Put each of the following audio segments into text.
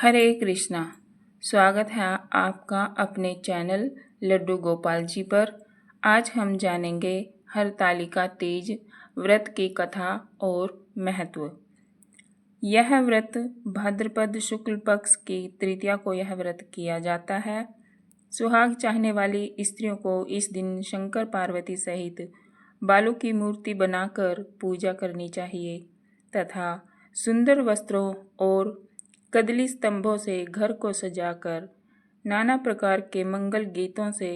हरे कृष्णा। स्वागत है आपका अपने चैनल लड्डू गोपाल जी पर। आज हम जानेंगे हरतालिका तीज व्रत की कथा और महत्व। यह व्रत भाद्रपद शुक्ल पक्ष की तृतीया को यह व्रत किया जाता है। सुहाग चाहने वाली स्त्रियों को इस दिन शंकर पार्वती सहित बालों की मूर्ति बनाकर पूजा करनी चाहिए तथा सुंदर वस्त्रों और कदली स्तंभों से घर को सजाकर नाना प्रकार के मंगल गीतों से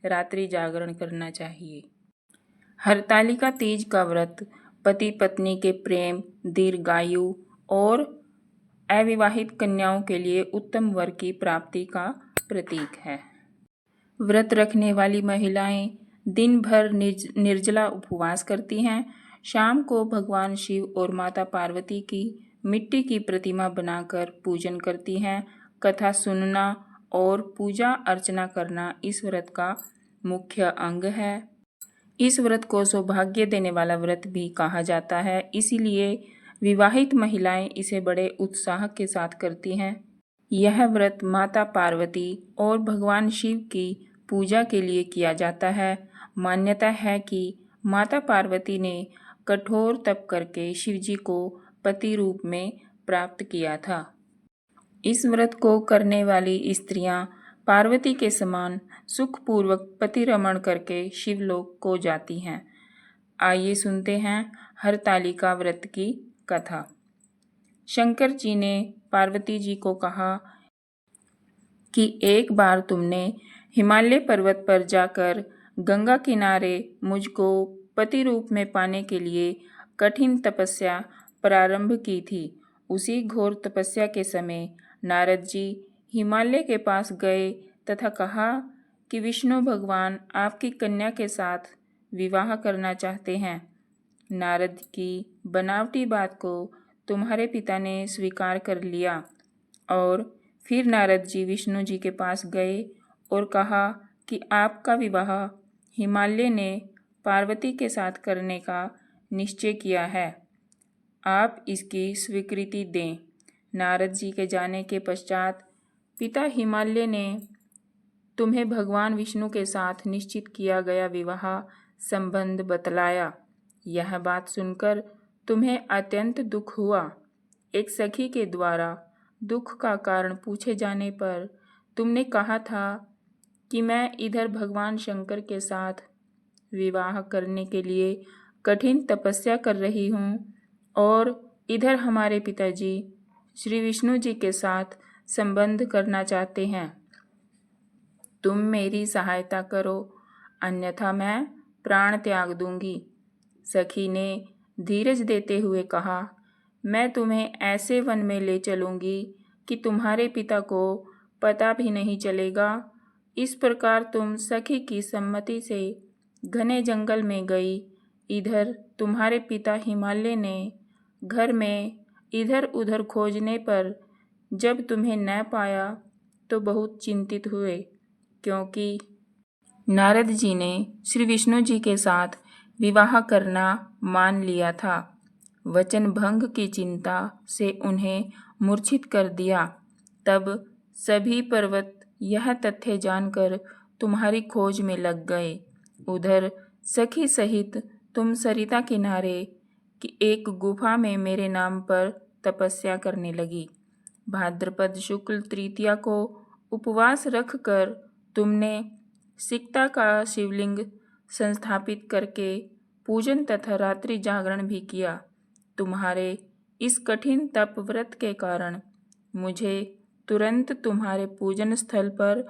रात्रि जागरण करना चाहिए। हरतालिका तीज का व्रत पति पत्नी के प्रेम, दीर्घायु और अविवाहित कन्याओं के लिए उत्तम वर की प्राप्ति का प्रतीक है। व्रत रखने वाली महिलाएं दिन भर निर्जला उपवास करती हैं। शाम को भगवान शिव और माता पार्वती की मिट्टी की प्रतिमा बनाकर पूजन करती हैं। कथा सुनना और पूजा अर्चना करना इस व्रत का मुख्य अंग है। इस व्रत को सौभाग्य देने वाला व्रत भी कहा जाता है, इसीलिए विवाहित महिलाएं इसे बड़े उत्साह के साथ करती हैं। यह व्रत माता पार्वती और भगवान शिव की पूजा के लिए किया जाता है। मान्यता है कि माता पार्वती ने कठोर तप करके शिवजी को पति रूप में प्राप्त किया था। इस व्रत को करने वाली स्त्रियां पार्वती के समान सुखपूर्वक पति रमण करके शिवलोक को जाती हैं। आइए सुनते हैं हरतालिका व्रत की कथा। शंकर जी ने पार्वती जी को कहा कि एक बार तुमने हिमालय पर्वत पर जाकर गंगा किनारे मुझको पति रूप में पाने के लिए कठिन तपस्या प्रारंभ की थी। उसी घोर तपस्या के समय नारद जी हिमालय के पास गए तथा कहा कि विष्णु भगवान आपकी कन्या के साथ विवाह करना चाहते हैं। नारद की बनावटी बात को तुम्हारे पिता ने स्वीकार कर लिया और फिर नारद जी विष्णु जी के पास गए और कहा कि आपका विवाह हिमालय ने पार्वती के साथ करने का निश्चय किया है, आप इसकी स्वीकृति दें। नारद जी के जाने के पश्चात पिता हिमालय ने तुम्हें भगवान विष्णु के साथ निश्चित किया गया विवाह संबंध बतलाया। यह बात सुनकर तुम्हें अत्यंत दुख हुआ। एक सखी के द्वारा दुख का कारण पूछे जाने पर तुमने कहा था कि मैं इधर भगवान शंकर के साथ विवाह करने के लिए कठिन तपस्या कर रही हूँ और इधर हमारे पिताजी श्री विष्णु जी के साथ संबंध करना चाहते हैं। तुम मेरी सहायता करो, अन्यथा मैं प्राण त्याग दूंगी। सखी ने धीरज देते हुए कहा, मैं तुम्हें ऐसे वन में ले चलूंगी कि तुम्हारे पिता को पता भी नहीं चलेगा। इस प्रकार तुम सखी की सम्मति से घने जंगल में गई। इधर तुम्हारे पिता हिमालय ने घर में इधर उधर खोजने पर जब तुम्हें न पाया तो बहुत चिंतित हुए, क्योंकि नारद जी ने श्री विष्णु जी के साथ विवाह करना मान लिया था। वचन भंग की चिंता से उन्हें मूर्छित कर दिया। तब सभी पर्वत यह तथ्य जानकर तुम्हारी खोज में लग गए। उधर सखी सहित तुम सरिता किनारे की एक गुफा में मेरे नाम पर तपस्या करने लगी। भाद्रपद शुक्ल तृतीया को उपवास रखकर तुमने सिकता का शिवलिंग संस्थापित करके पूजन तथा रात्रि जागरण भी किया। तुम्हारे इस कठिन तप व्रत के कारण मुझे तुरंत तुम्हारे पूजन स्थल पर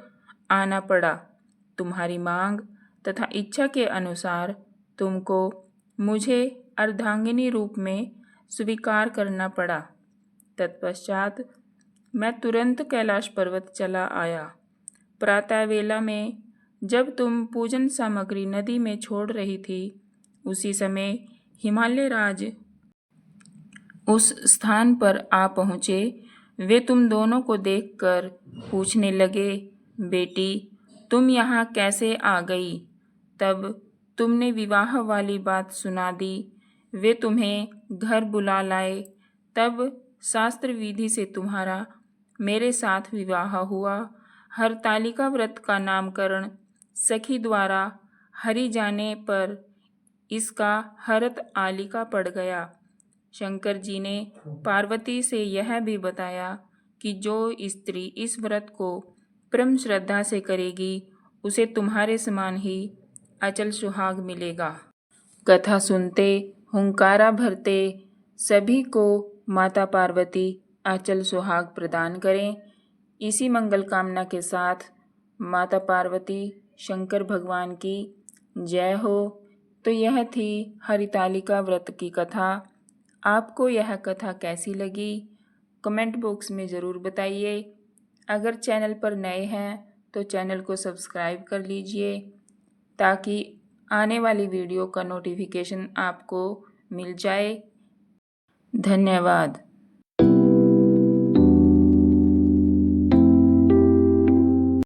आना पड़ा। तुम्हारी मांग तथा इच्छा के अनुसार तुमको मुझे अर्धांगिनी रूप में स्वीकार करना पड़ा। तत्पश्चात मैं तुरंत कैलाश पर्वत चला आया। प्रातः वेला में जब तुम पूजन सामग्री नदी में छोड़ रही थी, उसी समय हिमालय राज उस स्थान पर आ पहुँचे। वे तुम दोनों को देखकर पूछने लगे, बेटी तुम यहाँ कैसे आ गई? तब तुमने विवाह वाली बात सुना दी। वे तुम्हें घर बुला लाए। तब शास्त्र विधि से तुम्हारा मेरे साथ विवाह हुआ। हरतालिका व्रत का नामकरण सखी द्वारा हरि जाने पर इसका हरत आलिका पड़ गया। शंकर जी ने पार्वती से यह भी बताया कि जो स्त्री इस व्रत को परम श्रद्धा से करेगी उसे तुम्हारे समान ही अचल सुहाग मिलेगा। कथा सुनते हुंकारा भरते सभी को माता पार्वती अचल सुहाग प्रदान करें। इसी मंगल कामना के साथ माता पार्वती शंकर भगवान की जय हो। तो यह थी हरितालिका व्रत की कथा। आपको यह कथा कैसी लगी कमेंट बॉक्स में ज़रूर बताइए। अगर चैनल पर नए हैं तो चैनल को सब्सक्राइब कर लीजिए ताकि आने वाली वीडियो का नोटिफिकेशन आपको मिल जाए। धन्यवाद।